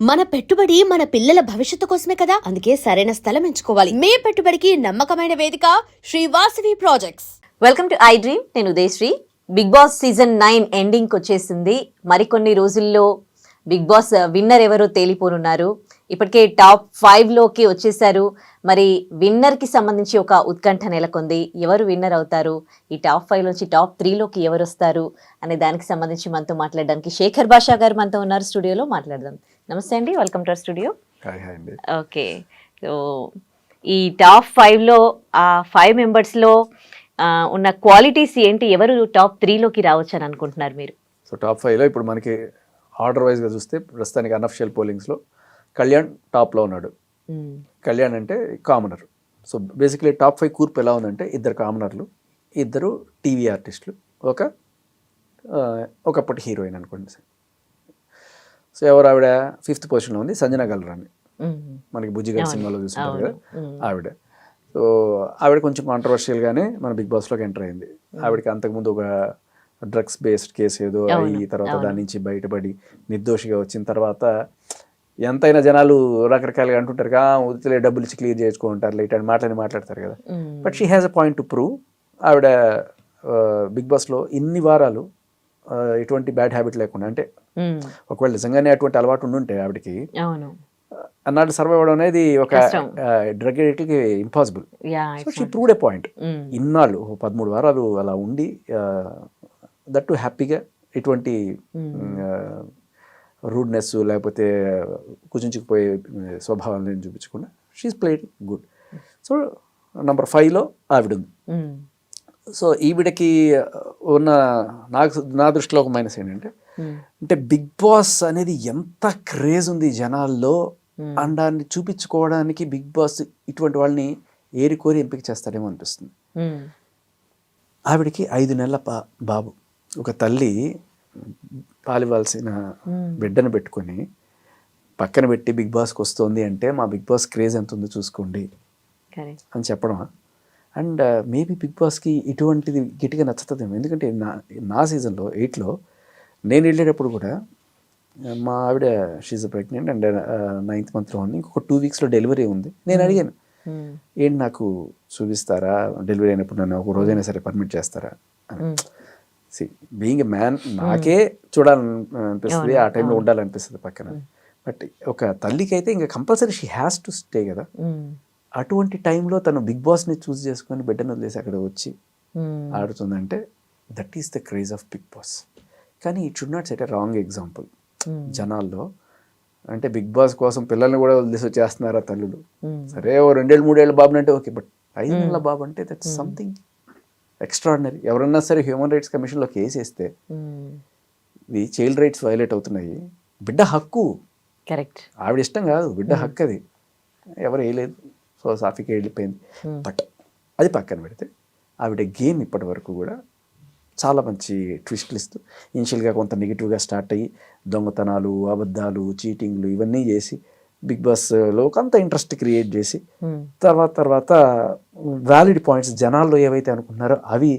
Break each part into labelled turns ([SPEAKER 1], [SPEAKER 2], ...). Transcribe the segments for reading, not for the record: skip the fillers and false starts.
[SPEAKER 1] మన పెట్టుబడి మన పిల్లల భవిష్యత్తు కోసమే కదా, అందుకే సరైన స్థలం ఎంచుకోవాలి. మీ పెట్టుబడికి నమ్మకమైన వేదిక Sri Vasavi projects.
[SPEAKER 2] Welcome to I dream. నేను ఉదయశ్రీ. బిగ్ బాస్ సీజన్ 9 ఎండింగ్కి వచ్చేసింది. మరికొన్ని రోజుల్లో బిగ్ బాస్ విన్నర్ ఎవరో తేలిపోనున్నారు. ఇప్పటికే టాప్ 5లోకి వచ్చేసారు. మరి విన్నర్కి సంబంధించి ఒక ఉత్కంఠ నెలకొంది. ఎవరు విన్నర్ అవుతారు, ఈ టాప్ 5 నుంచి టాప్ 3లోకి ఎవరు వస్తారు అనే దానికి సంబంధించి మనతో మాట్లాడడానికి శేఖర్ భాషా గారు మనతో ఉన్నారు స్టూడియోలో. మాట్లాడదాం. నమస్తే అండి, welcome to our studio. Okay, so ఈ టాప్ 5లో ఆ 5 మెంబర్స్లో ఉన్న క్వాలిటీస్ ఏంటి, ఎవరు టాప్ 3లోకి రావచ్చు అని అనుకుంటున్నారు మీరు?
[SPEAKER 3] సో టాప్ 5లో ఇప్పుడు మనకి ఆర్డర్ వైజ్గా చూస్తే ప్రస్తుతానికి అన్అఫిషియల్ పోలింగ్స్లో కళ్యాణ్ టాప్లో ఉన్నాడు. కళ్యాణ్ అంటే కామనర్. సో బేసిక్లీ టాప్ 5 కూర్పు ఎలా ఉందంటే, ఇద్దరు కామనర్లు, ఇద్దరు టీవీ ఆర్టిస్టులు, ఒకప్పటి హీరోయిన్ అనుకోండి. సో ఎవరు ఆవిడ 5th పొజిషన్లో ఉంది, సంజన గల్రాని. మనకి బుజ్జిగారి సినిమాలో చూస్తుంటారు కదా ఆవిడ. సో ఆవిడ కొంచెం కాంట్రవర్షియల్గానే మన బిగ్ బాస్లోకి ఎంటర్ అయింది. ఆవిడకి అంతకుముందు ఒక డ్రగ్స్ బేస్డ్ కేసు ఏదో అయ్యి తర్వాత దాని నుంచి బయటపడి నిర్దోషిగా వచ్చిన తర్వాత ఎంతైనా జనాలు రకరకాలుగా అంటుంటారు, ఉదితలే డబ్బులు ఇచ్చి క్లియర్ చేసుకుంటారు, ఇట్లాంటి మాట్లాడతారు కదా. But she has a point to prove. ఆవిడ బిగ్ బాస్లో ఇన్ని వారాలు ఎటువంటి బ్యాడ్ హ్యాబిట్ లేకుండా, అంటే ఒకవేళ నిజంగానే అటువంటి అలవాటు ఉండుంటే ఆవిడకి అన్నాడు సర్వైవ్ అవడం అనేది ఒక డ్రగ్ అడిక్ట్కి impossible. So she proved a point. ఇన్నాళ్ళు 13 వారాలు అలా ఉండి దట్టు హ్యాపీగా ఎటువంటి రూడ్నెస్ లేకపోతే కుచించుకుపోయే స్వభావాలను చూపించకుండా she's played good. So number 5లో ఆవిడ ఉంది. సో ఈవిడకి ఉన్న నా దృష్టిలో ఒక మైనస్ ఏంటంటే, అంటే బిగ్ బాస్ అనేది ఎంత క్రేజ్ ఉంది జనాల్లో అండాన్ని చూపించుకోవడానికి బిగ్ బాస్ ఇటువంటి వాళ్ళని ఏరికోరి ఎంపిక చేస్తాడేమో అనిపిస్తుంది. ఆవిడకి 5 నెలల బాబు. ఒక తల్లి పాలివ్వాల్సిన బిడ్డను పెట్టుకొని పక్కన పెట్టి బిగ్ బాస్కి వస్తుంది అంటే, మా బిగ్ బాస్ క్రేజ్ ఎంత ఉందో చూసుకోండి అని చెప్పడం. అండ్ మేబీ బిగ్ బాస్కి ఇటువంటిది గట్టిగా నచ్చుతుందేమో. ఎందుకంటే నా సీజన్లో 8లో నేను వెళ్ళేటప్పుడు కూడా మా ఆవిడ షీజ్ ప్రెగ్నెంట్ అండ్ 9th మంత్లో ఉంది, ఇంకొక 2 వీక్స్లో డెలివరీ ఉంది. నేను అడిగాను, ఏంటి నాకు చూపిస్తారా, డెలివరీ అయినప్పుడు నన్ను ఒక రోజైనా సరే పర్మిట్ చేస్తారా అని. బీయింగ్ ఎ మ్యాన్ నాకే చూడాలనిపిస్తుంది, ఆ టైంలో ఉండాలనిపిస్తుంది పక్కన. బట్ ఒక తల్లికి అయితే ఇంకా compulsory she has to stay కదా. అటువంటి టైంలో తను బిగ్ బాస్ని చూస్ చేసుకొని బిడ్డను వదిలేసి అక్కడ వచ్చి ఆడుతుందంటే that is the craze of Bigg Boss. కానీ it should not set a wrong example జనాల్లో. అంటే బిగ్ బాస్ కోసం పిల్లల్ని కూడా వదిలేసి వచ్చేస్తున్నారా తల్లులు. సరే ఓ 2-3 ఏళ్ళ బాబు అంటే ఓకే, బట్ 5 నెలల బాబు అంటే దట్స్ సంథింగ్ ఎక్స్ట్రాడినరీ. ఎవరన్నా సరే హ్యూమన్ రైట్స్ కమిషన్లో కేసు వేస్తే ఇది చైల్డ్ రైట్స్ వైలేట్ అవుతున్నాయి. బిడ్డ హక్కు, కరెక్ట్, ఆవిడ ఇష్టం కాదు, బిడ్డ హక్కు. అది ఎవరు వేయలేదు, సో సాఫీకి వెళ్ళిపోయింది. బట్ అది పక్కన పెడితే ఆవిడ గేమ్ ఇప్పటి వరకు కూడా చాలా మంచి ట్విస్ట్లు ఇస్తూ, ఇనిషియల్గా కొంత నెగిటివ్గా స్టార్ట్ అయ్యి దొంగతనాలు, అబద్ధాలు, చీటింగ్లు ఇవన్నీ చేసి బిగ్ బాస్లో కొంత ఇంట్రెస్ట్ క్రియేట్ చేసి తర్వాత వ్యాలిడ్ పాయింట్స్ జనాల్లో ఏవైతే అనుకుంటున్నారో అవి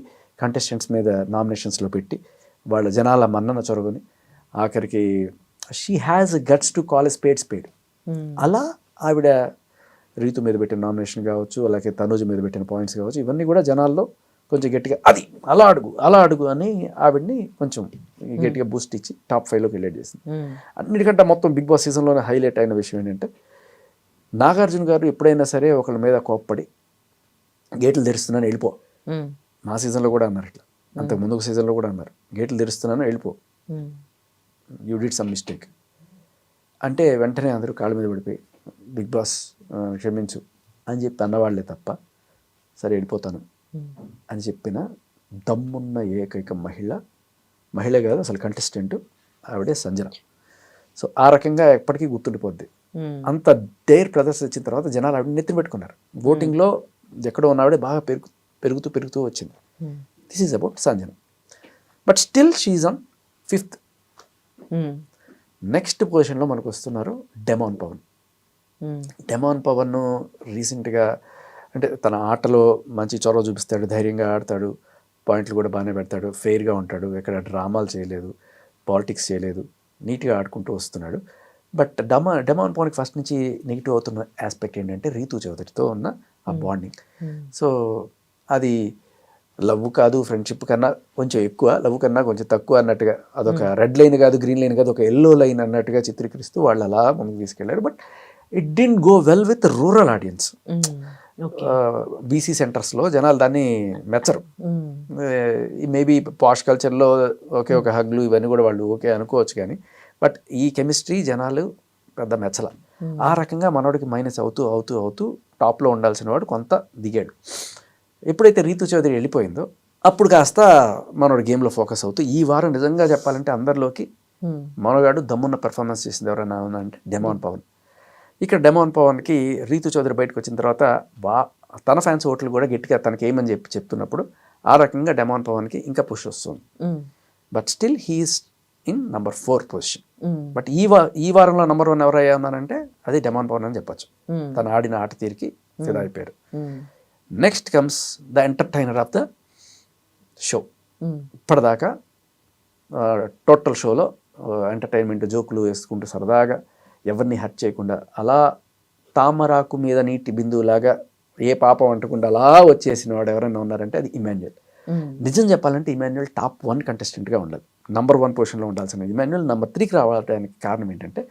[SPEAKER 3] కంటెస్టెంట్స్ మీద నామినేషన్స్లో పెట్టి వాళ్ళ జనాల మన్నన చొరవని ఆఖరికి she has guts to call a spade spade. అలా ఆవిడ రీతు మీద పెట్టిన నామినేషన్ కావచ్చు, అలాగే తనూజ మీద పెట్టిన పాయింట్స్ కావచ్చు, ఇవన్నీ కూడా జనాల్లో కొంచెం గట్టిగా అది అలా అడుగు అని ఆవిడ్ని కొంచెం గట్టిగా బూస్ట్ ఇచ్చి టాప్ 5లోకి వెళ్ళేట్ చేసింది. అన్నిటికంటే మొత్తం బిగ్ బాస్ సీజన్లోనే హైలైట్ అయిన విషయం ఏంటంటే, నాగార్జున గారు ఎప్పుడైనా సరే ఒకళ్ళ మీద కోప్పడి గేట్లు తెరుస్తున్నాను వెళ్ళిపో. మా సీజన్లో కూడా అన్నారు ఇట్లా, అంతకు ముందు ఒక సీజన్లో కూడా అన్నారు, గేట్లు తెరుస్తున్నాను వెళ్ళిపో, యూ డిడ్ సమ్ మిస్టేక్ అంటే వెంటనే అందరూ కాళ్ళ మీద పడిపోయి బిగ్ బాస్ క్షమించు అని చెప్పి అన్నవాళ్లే తప్ప, సరే వెళ్ళిపోతాను అని చెప్పిన దమ్మున్న ఏకైక మహిళ కాదు అసలు కంటెస్టెంట్ ఆవిడే సంజన. సో ఆ రకంగా ఎప్పటికీ గుర్తుండిపోద్ది. అంత డేర్ ప్రదర్శించిన తర్వాత జనాలు ఆవిడ నెత్తిన పెట్టుకున్నారు. ఓటింగ్లో ఎక్కడో ఉన్న ఆవిడే బాగా పెరుగుతూ వచ్చింది. This is about Sanjana. But still she's on 5th. Next పొజిషన్లో మనకు వస్తున్నారు డెమాన్ పవన్. రీసెంట్గా అంటే తన ఆటలో మంచి చొరవ చూపిస్తాడు, ధైర్యంగా ఆడతాడు, పాయింట్లు కూడా బాగానే పెడతాడు, ఫెయిర్గా ఉంటాడు, ఎక్కడ డ్రామాలు చేయలేదు, పాలిటిక్స్ చేయలేదు, నీట్గా ఆడుకుంటూ వస్తున్నాడు. బట్ డెమాన్ పవన్కి ఫస్ట్ నుంచి నెగిటివ్ అవుతున్న ఆస్పెక్ట్ ఏంటంటే రీతు చౌదరితో ఉన్న ఆ బాండింగ్. సో అది లవ్ కాదు, ఫ్రెండ్షిప్ కన్నా కొంచెం ఎక్కువ, లవ్ కన్నా కొంచెం తక్కువ అన్నట్టుగా, అదొక రెడ్ లైన్ కాదు, గ్రీన్ లైన్ కాదు, ఒక ఎల్లో లైన్ అన్నట్టుగా చిత్రీకరిస్తూ వాళ్ళు అలా ముందుకు తీసుకెళ్లారు. But it didn't go well with rural audience. BC సెంటర్స్లో జనాలు దాన్ని మెచ్చరు. మేబీ పాష్ కల్చర్లో ఓకే ఒక హగ్లు ఇవన్నీ కూడా వాళ్ళు ఓకే అనుకోవచ్చు, కానీ బట్ ఈ కెమిస్ట్రీ జనాలు పెద్ద మెచ్చల. ఆ రకంగా మనోడికి మైనస్ అవుతూ అవుతూ అవుతూ టాప్లో ఉండాల్సిన వాడు కొంత దిగాడు. ఎప్పుడైతే రీతు చౌదరి వెళ్ళిపోయిందో అప్పుడు కాస్త మనోడు గేమ్లో ఫోకస్ అవుతూ ఈ వారం నిజంగా చెప్పాలంటే అందరిలోకి మనోగాడు దమ్మున్న పెర్ఫార్మెన్స్ చేసింది ఎవరైనా అంటే డెమాన్ పవన్. ఇక్కడ డెమాన్ పవన్కి రీతు చౌదరి బయటకు వచ్చిన తర్వాత తన ఫ్యాన్స్ ఓట్లు కూడా గట్టిగా తనకి ఏమని చెప్తున్నప్పుడు ఆ రకంగా డెమాన్ పవన్కి ఇంకా పుష్ వస్తుంది. But still he's in number 4 position. But ఈ వారంలో నంబర్ 1 ఎవరయ్యా ఉన్నారంటే అది డెమాన్ పవన్ అని చెప్పచ్చు. తను ఆడిన ఆట తీరికి ఫిదా అయిపోయారు. Next comes the entertainer of the show. ఇప్పటిదాకా టోటల్ షోలో ఎంటర్టైన్మెంట్ జోకులు వేసుకుంటూ సరదాగా ఎవరిని హర్ట్ చేయకుండా అలా తామరాకు మీద నీటి బిందువులాగా ఏ పాపం అంటకుండా అలా వచ్చేసిన వాడు ఎవరైనా ఉన్నారంటే అది ఇమాన్యుయల్. నిజం చెప్పాలంటే ఇమాన్యుయల్ టాప్ 1 కంటెస్టెంట్గా ఉండాలి, నంబర్ 1 పొజిషన్లో ఉండాల్సిన ఇమాన్యుయల్ నంబర్ 3కి రావడానికి కారణం ఏంటంటే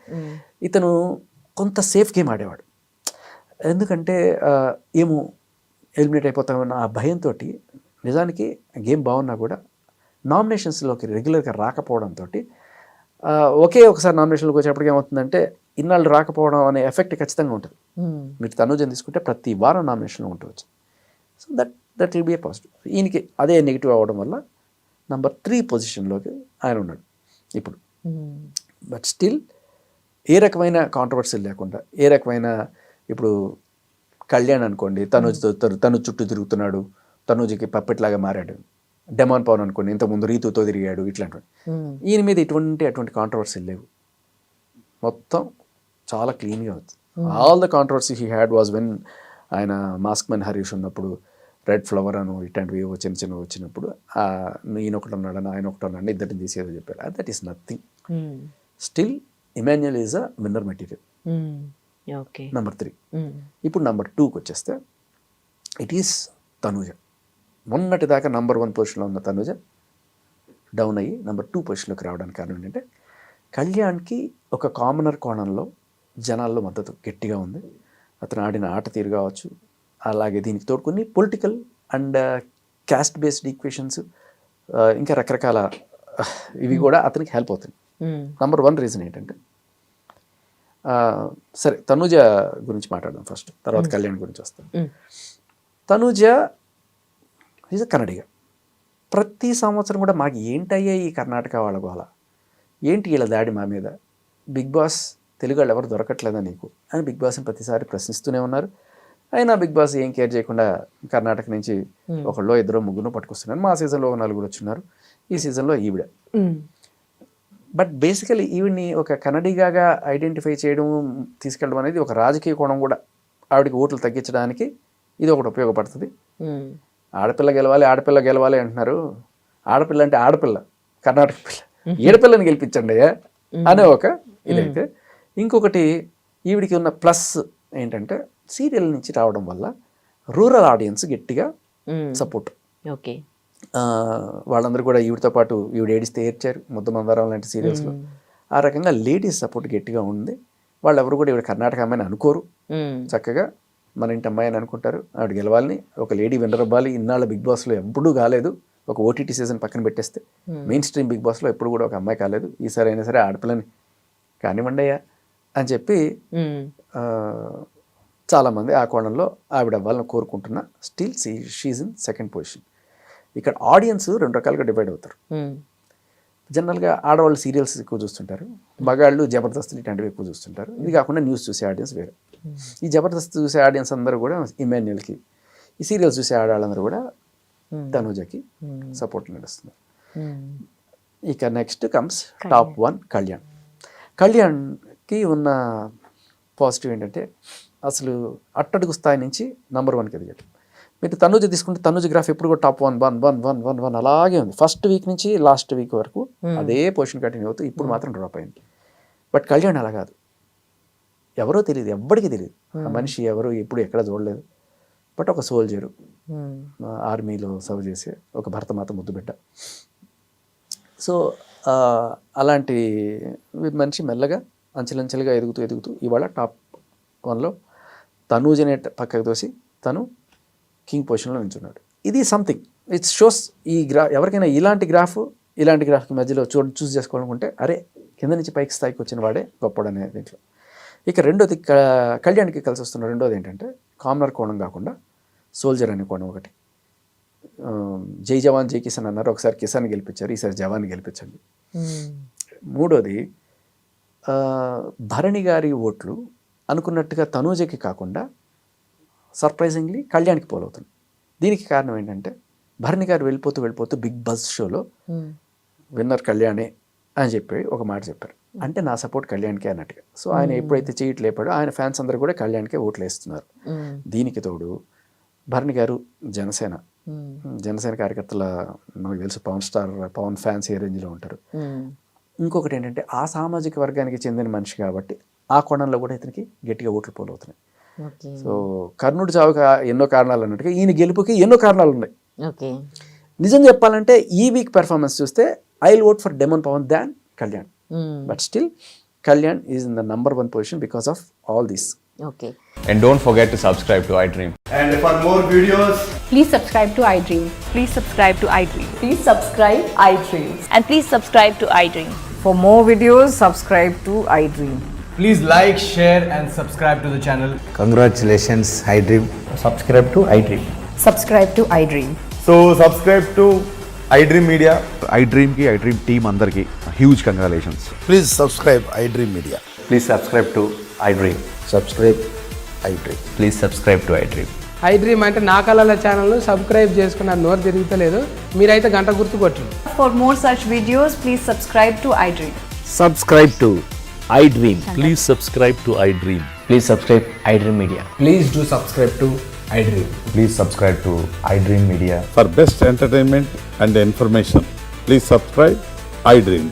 [SPEAKER 3] ఇతను కొంత సేఫ్ గేమ్ ఆడేవాడు. ఎందుకంటే ఏమో ఎలిమినేట్ అయిపోతామన్న ఆ భయంతో నిజానికి గేమ్ బాగున్నా కూడా నామినేషన్స్లోకి రెగ్యులర్గా రాకపోవడంతో ఒకే ఒకసారి నామినేషన్లోకి వచ్చేప్పటికి ఏమవుతుందంటే ఇన్నాళ్ళు రాకపోవడం అనే ఎఫెక్ట్ ఖచ్చితంగా ఉంటుంది. మీరు తనుజని తీసుకుంటే ప్రతి వారం నామినేషన్లో ఉంటుంది. So that will be A positive. ఈయనకి అదే నెగిటివ్ అవ్వడం వల్ల నంబర్ 3 పొజిషన్లోకి ఆయన ఉన్నాడు ఇప్పుడు. బట్ స్టిల్ ఏ రకమైన కాంట్రవర్సీ లేకుండా, ఏ రకమైన ఇప్పుడు కళ్యాణ్ అనుకోండి తనుజ్ చుట్టూ తిరుగుతున్నాడు, తనుజ్కి పప్పెట్లాగా మారాడు. డెమాన్ పవన్ అనుకోండి ఇంతకుముందు రీతుతో తిరిగాడు, ఇట్లాంటివి. ఈయన మీద అటువంటి కాంట్రవర్సీలు లేవు, మొత్తం చాలా క్లీన్గా అవుతుంది. All the controversy he had was when ఆయన మాస్క్ మెన్ హరీష్ ఉన్నప్పుడు రెడ్ ఫ్లవర్ అను ఇట్లాంటివి చిన్న చిన్నవి వచ్చినప్పుడు ఈయన ఒకటి ఉన్నాడని ఆయన ఒకటి ఉన్నాడని ఇద్దరిని తీసేదో చెప్పారు. That is nothing. Still Emmanuel is a winner material. Number 3. ఇప్పుడు నంబర్ 2కి వచ్చేస్తే ఇట్ ఈస్ తనుజ. మొన్నటి దాకా నంబర్ 1 పొజిషన్లో ఉన్న తనుజ డౌన్ అయ్యి నంబర్ 2 పొజిషన్లోకి రావడానికి కారణం ఏంటంటే కళ్యాణ్కి ఒక కామనర్ కోణంలో జనాల్లో మద్దతు గట్టిగా ఉంది. అతను ఆడిన ఆట తీరు కావచ్చు, అలాగే దీనికి తోడు కొన్ని political and caste based equations ఇంకా రకరకాల ఇవి కూడా అతనికి హెల్ప్ అవుతుంది. నంబర్ 1 రీజన్ ఏంటంటే సరే తనుజ గురించి మాట్లాడదాం ఫస్ట్, తర్వాత కళ్యాణ్ గురించి వస్తాం. తనుజ ఈజ్ కన్నడిగా. ప్రతి సంవత్సరం కూడా మాకు ఏంటయ్యా ఈ కర్ణాటక వాళ్ళ గోల, ఏంటి వీళ్ళ దాడి మా మీద, బిగ్ బాస్ తెలుగు వాళ్ళు ఎవరు దొరకట్లేదా నీకు అని బిగ్ బాస్ని ప్రతిసారి ప్రశ్నిస్తూనే ఉన్నారు. అయినా బిగ్ బాస్ ఏం కేర్ చేయకుండా కర్ణాటక నుంచి ఒకళ్ళో ఇద్దరు ముగ్గురు పట్టుకొస్తున్నారు. మా సీజన్లో 4 వచ్చినారు, ఈ సీజన్లో ఈవిడ. బట్ బేసికలీ ఈవిడ్ని ఒక కన్నడిగాగా ఐడెంటిఫై చేయడం, తీసుకెళ్ళడం అనేది ఒక రాజకీయ కోణం కూడా. ఆవిడకి ఓట్లు తగ్గించడానికి ఇది ఒకటి ఉపయోగపడుతుంది. ఆడపిల్ల గెలవాలి అంటున్నారు. ఆడపిల్ల అంటే ఆడపిల్ల, కర్ణాటక పిల్ల, ఏడపిల్లని గెలిపించండి అనే ఒక ఇదైతే. ఇంకొకటి ఈవిడికి ఉన్న ప్లస్ ఏంటంటే సీరియల్ నుంచి రావడం వల్ల రూరల్ ఆడియన్స్ గట్టిగా సపోర్ట్.
[SPEAKER 2] ఓకే,
[SPEAKER 3] వాళ్ళందరూ కూడా ఈవిడితో పాటు ఈవిడ ఏడిస్తే ఏడ్చారు ముద్ద మందారం లాంటి సీరియల్స్లో. ఆ రకంగా లేడీస్ సపోర్ట్ గట్టిగా ఉంది. వాళ్ళు ఎవరు కూడా ఈవిడ కర్ణాటక అమ్మాయిని అనుకోరు, చక్కగా మన ఇంటి అమ్మాయి అని అనుకుంటారు. ఆవిడ గెలవాలని, ఒక లేడీ విన్నర్ అవ్వాలి. ఇన్నాళ్ళ బిగ్ బాస్లో ఎప్పుడూ కాలేదు, ఒక ఓటీటీ సీజన్ పక్కన పెట్టేస్తే మెయిన్ స్ట్రీమ్ బిగ్ బాస్లో ఎప్పుడు కూడా ఒక అమ్మాయి కాలేదు. ఈసారి అయినా సరే ఆడపిల్లని కానివ్వండి అయ్యా అని చెప్పి చాలామంది ఆ కోణంలో ఆవిడ అవ్వాలని కోరుకుంటున్నా. Still she's in 2nd position. ఇక్కడ ఆడియన్స్ 2 రకాలుగా డివైడ్ అవుతారు. జనరల్గా ఆడవాళ్ళు సీరియల్స్ ఎక్కువ చూస్తుంటారు, మగాళ్ళు జబర్దస్తులు ఇట్లాంటివి ఎక్కువ చూస్తుంటారు. ఇది కాకుండా న్యూస్ చూసే ఆడియన్స్ వేరే. ఈ జబర్దస్త్ చూసే ఆడియన్స్ అందరూ కూడా ఇమాన్యుయల్కి, ఈ సీరియల్స్ చూసే ఆడవాళ్ళందరూ కూడా తనుజకి సపోర్ట్ నడుస్తున్నారు. ఇక నెక్స్ట్ కమ్స్ టాప్ 1 కళ్యాణ్. కళ్యాణ్కి ఉన్న పాజిటివ్ ఏంటంటే అసలు అట్టడుగు స్థాయి నుంచి నంబర్ 1కి ఎదిగాడు. మీరు తనుజ తీసుకుంటే తనుజ గ్రాఫ్ ఎప్పుడు కూడా టాప్ 1 అలాగే ఉంది. ఫస్ట్ వీక్ నుంచి లాస్ట్ వీక్ వరకు అదే పొజిషన్ కంటిన్యూ అవుతూ ఇప్పుడు మాత్రం డ్రాప్ అయింది. బట్ కళ్యాణ్ అలా కాదు, ఎవరో తెలియదు, ఎవ్వడికి తెలియదు ఆ మనిషి ఎవరు, ఎప్పుడు ఎక్కడ చూడలేదు. బట్ ఒక సోల్జరు, ఆర్మీలో సర్వ్ చేసే ఒక భరతమాత ముద్దుబిడ్డ. సో అలాంటి మనిషి మెల్లగా అంచెలంచెలుగా ఎదుగుతూ ఇవాళ టాప్ 1లో తనూజనే పక్కకు తోసి తను కింగ్ పొజిషన్లో నిల్చున్నాడు. ఇది సంథింగ్ ఇట్స్ షోస్. ఈ ఎవరికైనా ఇలాంటి గ్రాఫ్కి మధ్యలో చూస్ చేసుకోవాలనుకుంటే అరే కింద నుంచి పైకి స్థాయికి వచ్చిన వాడే గొప్పడు అనే దీంట్లో. ఇక రెండోది కళ్యాణ్కి కలిసి వస్తున్న రెండోది ఏంటంటే కామనర్ కోణం కాకుండా సోల్జర్ అనే కోణం ఒకటి. జై జవాన్ జై కిసాన్ అన్నారు, ఒకసారి కిసాన్ గెలిపించారు, ఈసారి జవాన్ గెలిపించండి. మూడోది భరణి గారి ఓట్లు అనుకున్నట్టుగా తనూజకి కాకుండా సర్ప్రైజింగ్లీ కళ్యాణ్కి పోలవుతుంది. దీనికి కారణం ఏంటంటే భరణి గారు వెళ్ళిపోతూ బిగ్ బజ్ షోలో విన్నర్ కళ్యాణే అని చెప్పి ఒక మాట చెప్పారు. అంటే నా సపోర్ట్ కళ్యాణ్కే అన్నట్టుగా. సో ఆయన ఎప్పుడైతే చేయట్లు లేపాడో ఆయన ఫ్యాన్స్ అందరూ కూడా కళ్యాణ్కే ఓట్లు వేస్తున్నారు. దీనికి తోడు భరణి గారు జనసేన కార్యకర్తల నాకు తెలుసు పవన్ ఫ్యాన్స్ ఏ రేంజ్లో ఉంటారు. ఇంకొకటి ఏంటంటే ఆ సామాజిక వర్గానికి చెందిన మనిషి కాబట్టి ఆ కోణంలో కూడా ఇతనికి గట్టిగా ఓట్లు పోలవుతున్నాయి. సో కర్ణుడి చావుకి ఎన్నో కారణాలు అన్నట్టుగా ఈయన గెలుపుకి ఎన్నో కారణాలు ఉన్నాయి. నిజం చెప్పాలంటే ఈ వీక్ పెర్ఫార్మెన్స్ చూస్తే I will vote for Demon Pavan than Kalyan. But still Kalyan is in the number 1 position because of all this.
[SPEAKER 2] Okay.
[SPEAKER 4] And don't forget to subscribe to iDream.
[SPEAKER 5] And for more videos,
[SPEAKER 6] Please subscribe to iDream.
[SPEAKER 7] Please subscribe to iDream.
[SPEAKER 6] Please subscribe iDream.
[SPEAKER 7] And please subscribe to iDream.
[SPEAKER 6] For more videos, subscribe to iDream.
[SPEAKER 5] please like, share and subscribe to the channel.
[SPEAKER 8] Congratulations, iDream.
[SPEAKER 5] Subscribe to iDream.
[SPEAKER 6] Subscribe to iDream.
[SPEAKER 5] So subscribe to iDream Media.
[SPEAKER 9] iDream ki iDream team andarki huge congratulations.
[SPEAKER 8] Please subscribe iDream Media.
[SPEAKER 4] Please subscribe to iDream.
[SPEAKER 8] Subscribe iDream.
[SPEAKER 4] Please subscribe to iDream.
[SPEAKER 10] iDream అంటే నా కళల channel subscribe చేసుకున్న నోరు తిరుగుతలేదు, మీరైతే గంట గుర్తు కొట్టండి.
[SPEAKER 6] For more such videos, please subscribe to iDream.
[SPEAKER 8] Subscribe to iDream.
[SPEAKER 9] Please subscribe to iDream.
[SPEAKER 4] Please subscribe iDream Media.
[SPEAKER 5] Please do subscribe to iDream.
[SPEAKER 4] Please subscribe to iDream Media.
[SPEAKER 9] For best entertainment and information, please subscribe iDream.